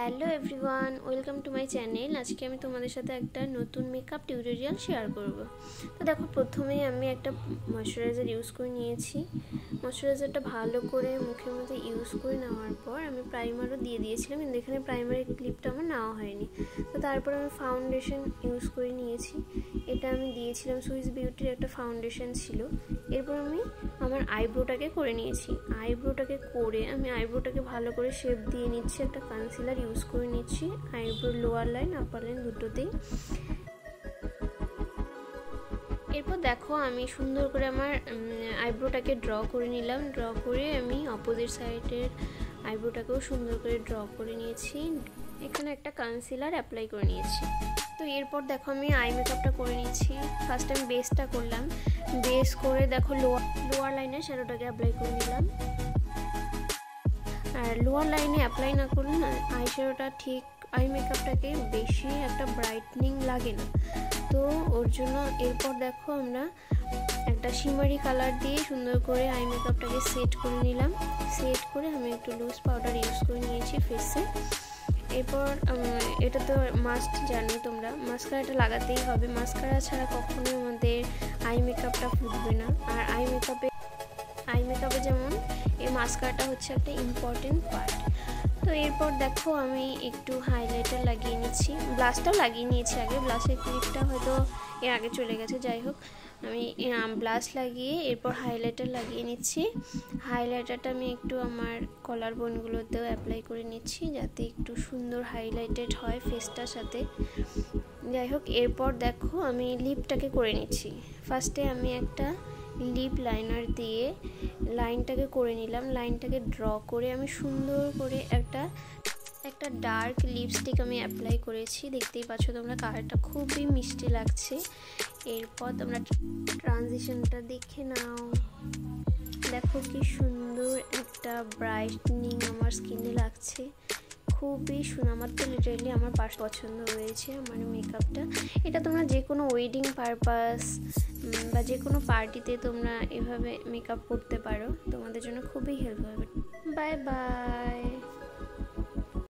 Hello everyone, welcome to my channel. আজকে আমি তোমাদের সাথে একটা নতুন মেকআপ টিউটোরিয়াল শেয়ার করব। তো দেখো, প্রথমেই আমি একটা ময়শ্চারাইজার ইউজ করে নিয়েছি। ময়শ্চারাইজারটা ভালো করে মুখের মধ্যে ইউজ করে নেওয়ার পর আমি প্রাইমারও দিয়ে দিয়েছিলাম, কিন্তু এখানে প্রাইমারের ক্লিপটা আমার নেওয়া হয়নি। তো তারপর আমি ফাউন্ডেশন ইউজ করে নিয়েছি। এটা আমি দিয়েছিলাম সুইস বিউটির একটা ফাউন্ডেশন ছিল। এরপর আমি আমার আইব্রোটাকে করে নিয়েছি। আইব্রোটাকে করে আমি আইব্রোটাকে ভালো করে শেপ দিয়ে নিচ্ছি। একটা কনসিলার ইউজ করে নিচ্ছি আইব্রোর লোয়ার লাইন আপার লাইন দুটোতেই। এরপর দেখো, আমি সুন্দর করে আমার আইব্রোটাকে ড্র করে নিলাম। ড্র করে আমি অপোজিট সাইডের আইব্রোটাকেও সুন্দর করে ড্র করে নিয়েছি। এখানে একটা কনসিলার অ্যাপ্লাই করে নিয়েছি। তো এরপর দেখো, আমি আই মেকআপটা করে নিচ্ছি। ফার্স্ট আমি বেসটা করলাম। বেস করে দেখো লোয়ার লাইনে শ্যাডোটাকে অ্যাপ্লাই করে নিলাম। আর লোয়ার লাইনে অ্যাপ্লাই না করলে না আই শ্যাডোটা ঠিক আই মেকআপটাকে বেশি একটা ব্রাইটনিং লাগে না। তো ওর জন্য এরপর দেখো আমরা একটা শিমারি কালার দিয়ে সুন্দর করে আই মেকআপটাকে সেট করে নিলাম। সেট করে আমি একটু লুজ পাউডার ইউজ করে নিয়েছি ফেসে। এরপর এটা তো মাস্ট জানো তোমরা, মাস্কারাটা লাগাতেই হবে। মাস্কারা ছাড়া কখনোই আমাদের আই মেকআপটা ফুটবে না। আর আই মেকআপে যেমন এই মাস্কারাটা হচ্ছে একটা ইম্পর্টেন্ট পার্ট। তো এরপর দেখো, আমি একটু হাইলাইটার লাগিয়ে নিচ্ছি। ব্লাশটাও লাগিয়ে নিয়েছি আগে, ব্লাশের ক্লিপটা হয়তো এর আগে চলে গেছে। যাই হোক, আমি ব্লাশ লাগিয়ে এরপর হাইলাইটার লাগিয়ে নিচ্ছি। হাইলাইটারটা আমি একটু আমার কলার বোনগুলোতেও অ্যাপ্লাই করে নিচ্ছি, যাতে একটু সুন্দর হাইলাইটেড হয় ফেসটার সাথে। যাই হোক, এরপর দেখো আমি লিপটাকে করে নিচ্ছি। ফার্স্টে আমি একটা লিপ লাইনার দিয়ে লাইনটাকে করে নিলাম। লাইনটাকে ড্র করে আমি সুন্দর করে একটা ডার্ক লিপস্টিক আমি অ্যাপ্লাই করেছি। দেখতেই পাচ্ছ তোমরা, কালারটা খুবই মিষ্টি লাগছে। এরপর তোমরা ট্রানজিশনটা দেখে নাও। দেখো কি সুন্দর একটা ব্রাইটনিং আমার স্কিনে লাগছে, খুবই সুন্দর। আমার তো লিটারেলি আমার পছন্দ হয়েছে আমার মেকআপটা। এটা তোমরা যে কোনো ওয়েডিং পারপাস বা যে কোনো পার্টিতে তোমরা এভাবে মেকআপ করতে পারো, তোমাদের জন্য খুবই হেল্প হবে। Bye bye.